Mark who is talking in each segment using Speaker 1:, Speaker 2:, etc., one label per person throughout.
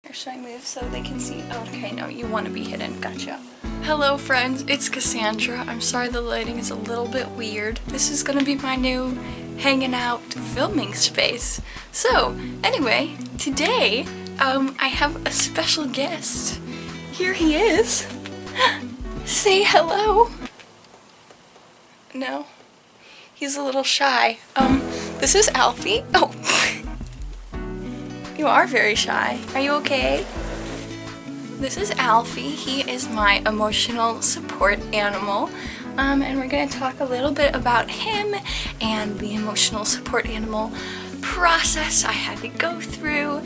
Speaker 1: Or should I move so they can see? Oh, okay, no, you want to be hidden. Gotcha. Hello friends, it's Cassandra. I'm sorry the lighting is a little bit weird. This is gonna be my new hanging out filming space. So, anyway, today, I have a special guest. Here he is. Say hello. No? He's a little shy. This is Alfie. Oh. You are very shy. Are you okay? This is Alfie. He is my emotional support animal. And we're going to talk a little bit about him and the emotional support animal process I had to go through.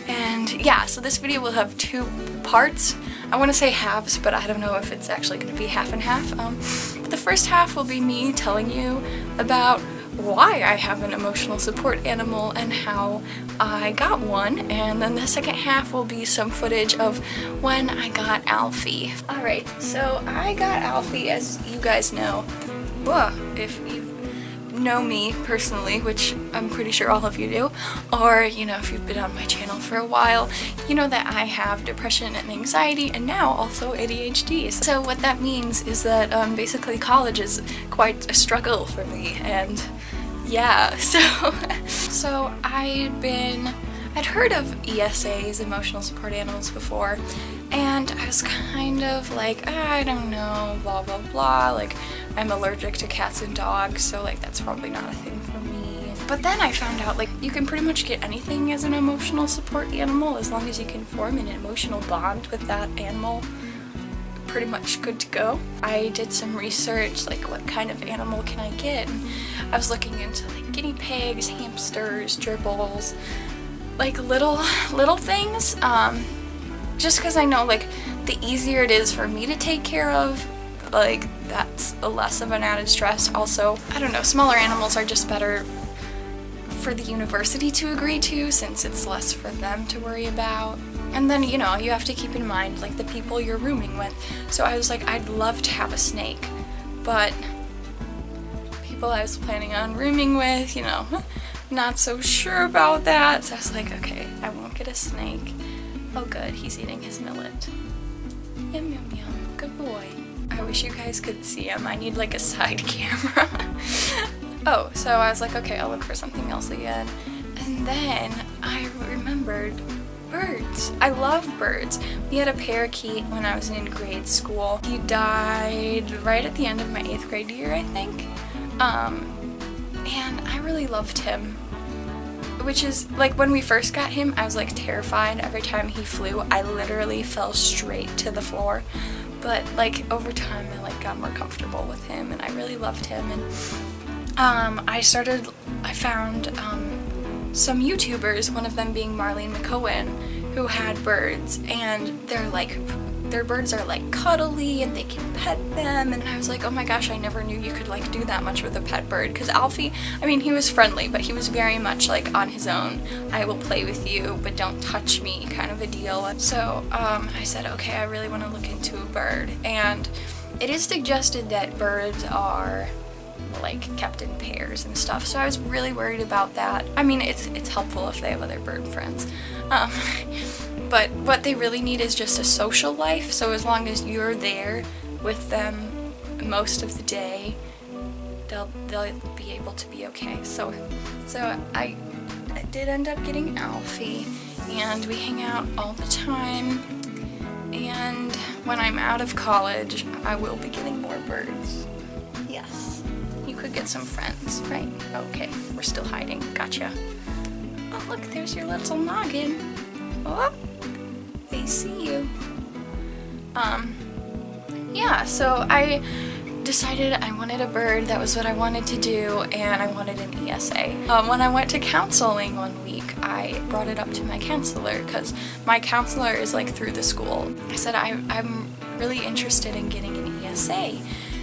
Speaker 1: And yeah, so this video will have two parts. I want to say halves, but I don't know if it's actually going to be half and half. But the first half will be me telling you about why I have an emotional support animal and how I got one, and then the second half will be some footage of when I got Alfie. Alright, so I got Alfie, as you guys know. Whoa, if you know me personally, which I'm pretty sure all of you do, or you know, if you've been on my channel for a while, you know that I have depression and anxiety and now also ADHD. So what that means is that basically college is quite a struggle for me, and yeah, so I'd heard of ESAs, emotional support animals, before, and I was kind of like, I don't know, blah blah blah, like I'm allergic to cats and dogs, so like that's probably not a thing for me. But then I found out like you can pretty much get anything as an emotional support animal as long as you can form an emotional bond with that animal. Pretty much good to go. I did some research, like what kind of animal can I get, and I was looking into like guinea pigs, hamsters, gerbils, like little things, just because I know like the easier it is for me to take care of, like that's less of an added stress. Also, I don't know, smaller animals are just better for the university to agree to, since it's less for them to worry about. And then, you know, you have to keep in mind like the people you're rooming with. So I was like, I'd love to have a snake, but people I was planning on rooming with, you know, not so sure about that. So I was like, okay, I won't get a snake. Oh good, he's eating his millet. Yum yum yum, good boy. I wish you guys could see him. I need like a side camera. Oh, so I was like, okay, I'll look for something else again. And then I remembered birds. I love birds. We had a parakeet when I was in grade school. He died right at the end of my 8th grade year, I think. And I really loved him. Which is, like, when we first got him, I was like terrified. Every time he flew, I literally fell straight to the floor. But like over time, I like got more comfortable with him, and I really loved him. And I found some YouTubers, one of them being Marlene McCohen, who had birds, and their birds are like cuddly and they can pet them, and I was like, oh my gosh, I never knew you could like do that much with a pet bird, because Alfie, I mean, he was friendly, but he was very much like on his own. I will play with you, but don't touch me kind of a deal. And so I said, okay, I really want to look into a bird, and it is suggested that birds are like kept in pairs and stuff, so I was really worried about that. I mean, it's helpful if they have other bird friends, but what they really need is just a social life, so as long as you're there with them most of the day, they'll be able to be okay. So I did end up getting Alfie, and we hang out all the time, and when I'm out of college I will be getting more birds. Yes. You could get some friends, right? Okay, we're still hiding. Gotcha. Oh, look, there's your little noggin. Oh, they see you. Yeah, so I decided I wanted a bird. That was what I wanted to do, and I wanted an ESA. When I went to counseling one week, I brought it up to my counselor, because my counselor is like through the school. I said, I'm really interested in getting an ESA.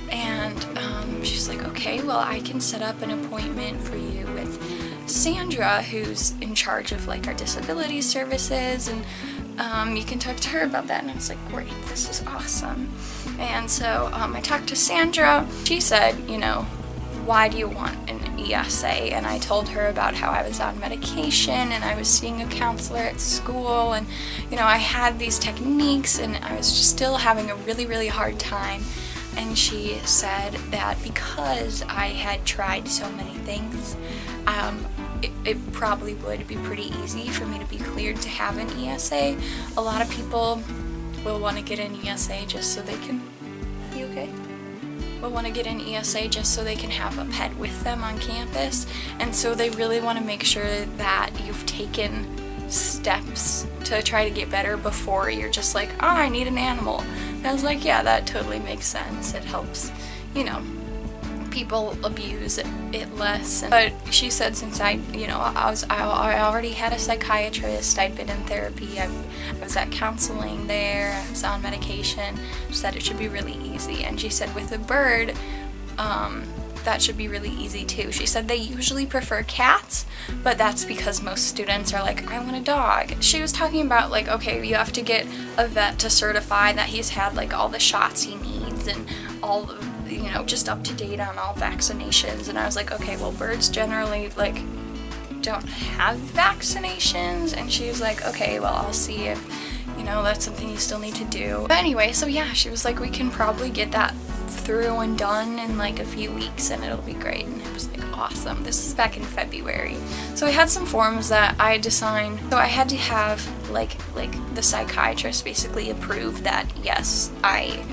Speaker 1: And she's like, okay, well, I can set up an appointment for you with Cassandra, who's in charge of like our disability services, and you can talk to her about that. And I was like, great, this is awesome. And so I talked to Sandra. She said, you know, why do you want an ESA? And I told her about how I was on medication and I was seeing a counselor at school, and you know, I had these techniques and I was just still having a really hard time. And she said that because I had tried so many things, it probably would be pretty easy for me to be cleared to have an ESA. A lot of people will want to get an ESA just so they can... You okay? Will want to get an ESA just so they can have a pet with them on campus, and so they really want to make sure that you've taken steps to try to get better before you're just like, oh, I need an animal. And I was like, yeah, that totally makes sense. It helps, you know, people abuse it less. But she said since I already had a psychiatrist, I'd been in therapy, I was at counseling there, I was on medication, she said it should be really easy. And she said with a bird, that should be really easy too. She said they usually prefer cats, but that's because most students are like, I want a dog. She was talking about like, okay, you have to get a vet to certify that he's had like all the shots he needs and all the, you know, just up to date on all vaccinations. And I was like, okay, well, birds generally like don't have vaccinations. And she was like, okay, well, I'll see if, you know, that's something you still need to do. But anyway, so yeah, she was like, we can probably get that through and done in like a few weeks and it'll be great. And it was like awesome. This is back in February. So I had some forms that I had to sign. So I had to have like the psychiatrist basically approve that yes, I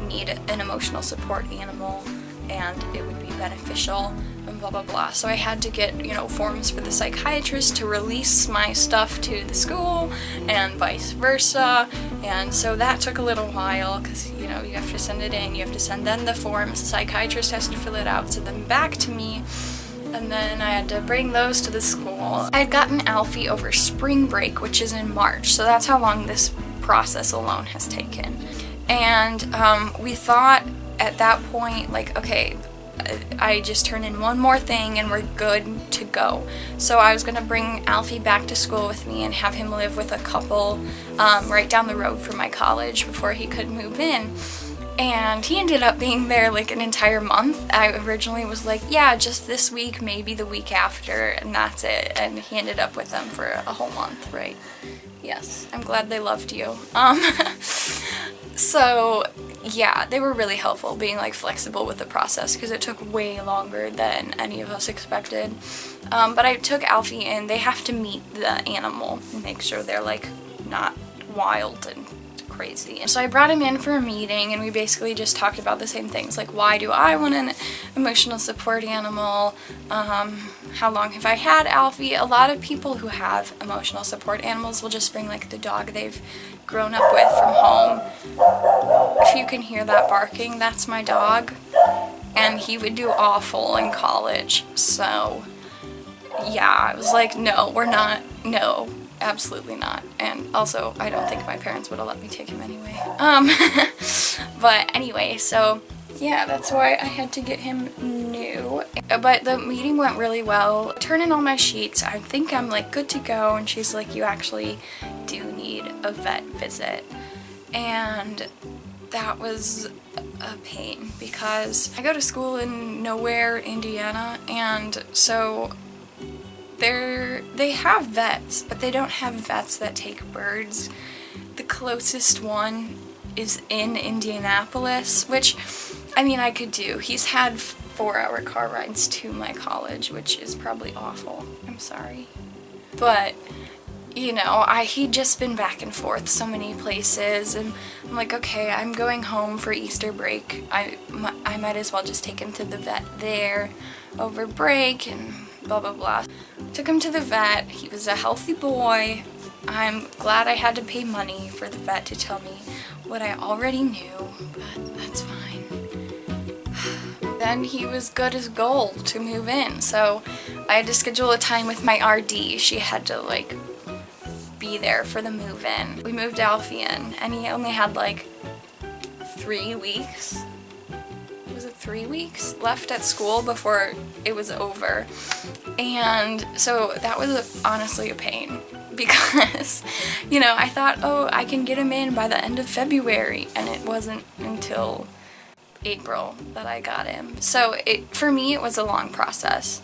Speaker 1: need an emotional support animal and it would be beneficial and blah blah blah. So I had to get, you know, forms for the psychiatrist to release my stuff to the school and vice versa. And so that took a little while because, you know, you have to send it in, you have to send them the forms, the psychiatrist has to fill it out, send them back to me, and then I had to bring those to the school. I had gotten Alfie over spring break, which is in March, so that's how long this process alone has taken. And we thought at that point, like, okay, I just turn in one more thing and we're good to go. So I was gonna bring Alfie back to school with me and have him live with a couple right down the road from my college before he could move in. And he ended up being there like an entire month. I originally was like, yeah, just this week, maybe the week after, and that's it. And he ended up with them for a whole month, right? Yes, I'm glad they loved you. So yeah, they were really helpful being like flexible with the process because it took way longer than any of us expected. But I took Alfie in. They have to meet the animal and make sure they're like not wild and crazy. And so I brought him in for a meeting and we basically just talked about the same things, like why do I want an emotional support animal, how long have I had Alfie. A lot of people who have emotional support animals will just bring like the dog they've grown up with from home. If you can hear that barking, that's my dog, and he would do awful in college. So yeah, I was like, no, we're not, no, absolutely not. And also, I don't think my parents would have let me take him anyway. But anyway, so yeah, that's why I had to get him new. But the meeting went really well. Turn in all my sheets. I think I'm like good to go. And she's like, you actually do need a vet visit. And that was a pain because I go to school in nowhere, Indiana, and so they have vets, but they don't have vets that take birds. The closest one is in Indianapolis, which, I mean, I could do. He's had 4-hour car rides to my college, which is probably awful. I'm sorry. But, you know, he'd just been back and forth so many places, and I'm like, okay, I'm going home for Easter break. I might as well just take him to the vet there over break and blah blah blah. Took him to the vet. He was a healthy boy. I'm glad I had to pay money for the vet to tell me what I already knew, but that's fine. Then he was good as gold to move in, so I had to schedule a time with my RD. She had to like be there for the move-in. We moved Alfie in, and he only had like 3 weeks. Was it 3 weeks left at school before it was over? And so that was honestly a pain because, you know, I thought, oh, I can get him in by the end of February, and it wasn't until April that I got him. So for me it was a long process.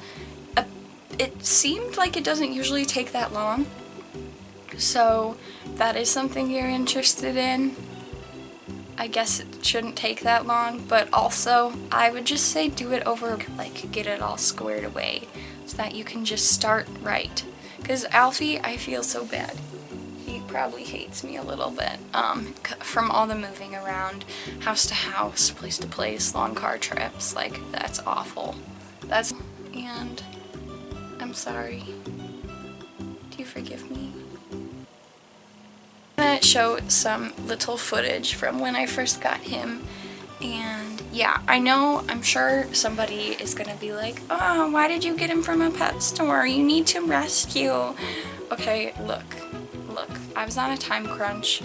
Speaker 1: It seemed like it doesn't usually take that long. So that is something you're interested in. I guess it shouldn't take that long, but also I would just say do it over, like get it all squared away so that you can just start right. Because Alfie, I feel so bad. He probably hates me a little bit from all the moving around, house to house, place to place, long car trips. Like, that's awful. And I'm sorry. Do you forgive me? I'm gonna show some little footage from when I first got him. And yeah, I'm sure somebody is gonna be like, oh, why did you get him from a pet store? You need to rescue. Okay, look, I was on a time crunch.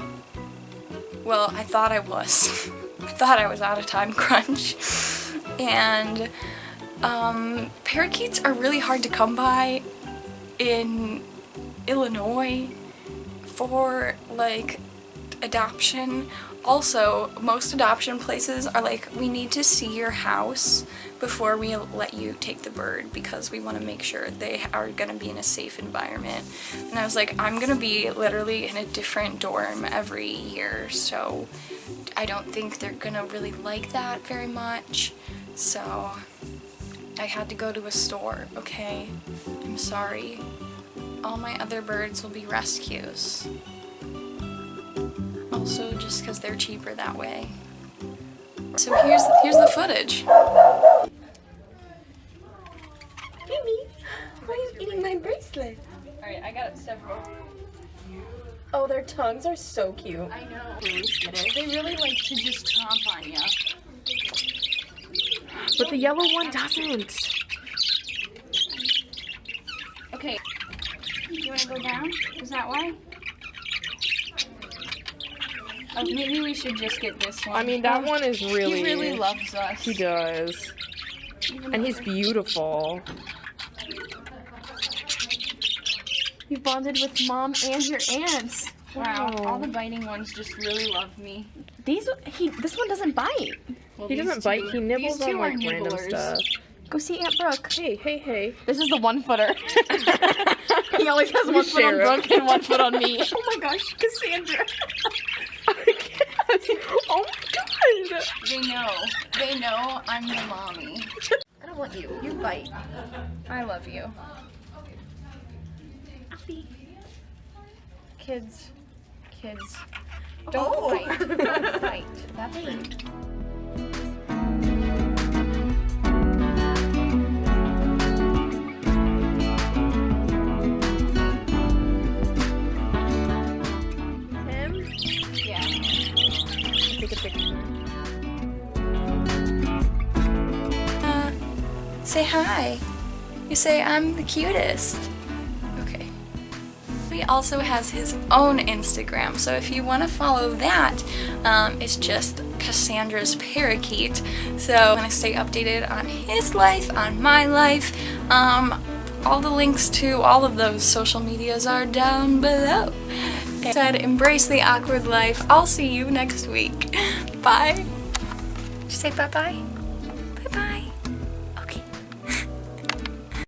Speaker 1: Well, I thought I was. I thought I was on a time crunch. And parakeets are really hard to come by in Illinois for like adoption. Also, most adoption places are like, we need to see your house before we let you take the bird because we want to make sure they are going to be in a safe environment. And I was like, I'm going to be literally in a different dorm every year, so I don't think they're going to really like that very much. So I had to go to a store, okay? I'm sorry. All my other birds will be rescues. Also, just because they're cheaper that way. So here's the footage.
Speaker 2: Mimi, why are you eating my bracelet?
Speaker 1: Alright, I got several.
Speaker 2: Oh, their tongues are so cute.
Speaker 1: I know. They really like to just chomp on you.
Speaker 2: But the yellow one doesn't.
Speaker 1: Okay. Do you want to go down? Is that why? Oh, maybe we should just get this one.
Speaker 2: I mean, that one is really...
Speaker 1: He really loves us.
Speaker 2: He does. And he's beautiful. You bonded with Mom and your aunts.
Speaker 1: Wow, all the biting ones just really love me.
Speaker 2: This one doesn't bite.
Speaker 1: Well,
Speaker 2: He doesn't bite, he nibbles on like random
Speaker 1: nibblers.
Speaker 2: stuff. Go see Aunt Brooke. Hey.
Speaker 3: This is the one footer. He always has one foot on Brooke and one foot on me.
Speaker 2: Oh my gosh, Cassandra. Oh my god.
Speaker 1: They know I'm the mommy.
Speaker 3: I don't want you. You bite.
Speaker 1: I love you.
Speaker 2: Alfie.
Speaker 1: Kids. Don't fight. Don't fight. That's it.
Speaker 2: Take a picture.
Speaker 1: Say hi. You say I'm the cutest. Okay. He also has his own Instagram, so if you want to follow that, it's just Cassandra's Parakeet. So I'm going to stay updated on his life, on my life. All the links to all of those social medias are down below. I said, embrace the awkward life. I'll see you next week. Bye. Did you say bye-bye? Bye-bye.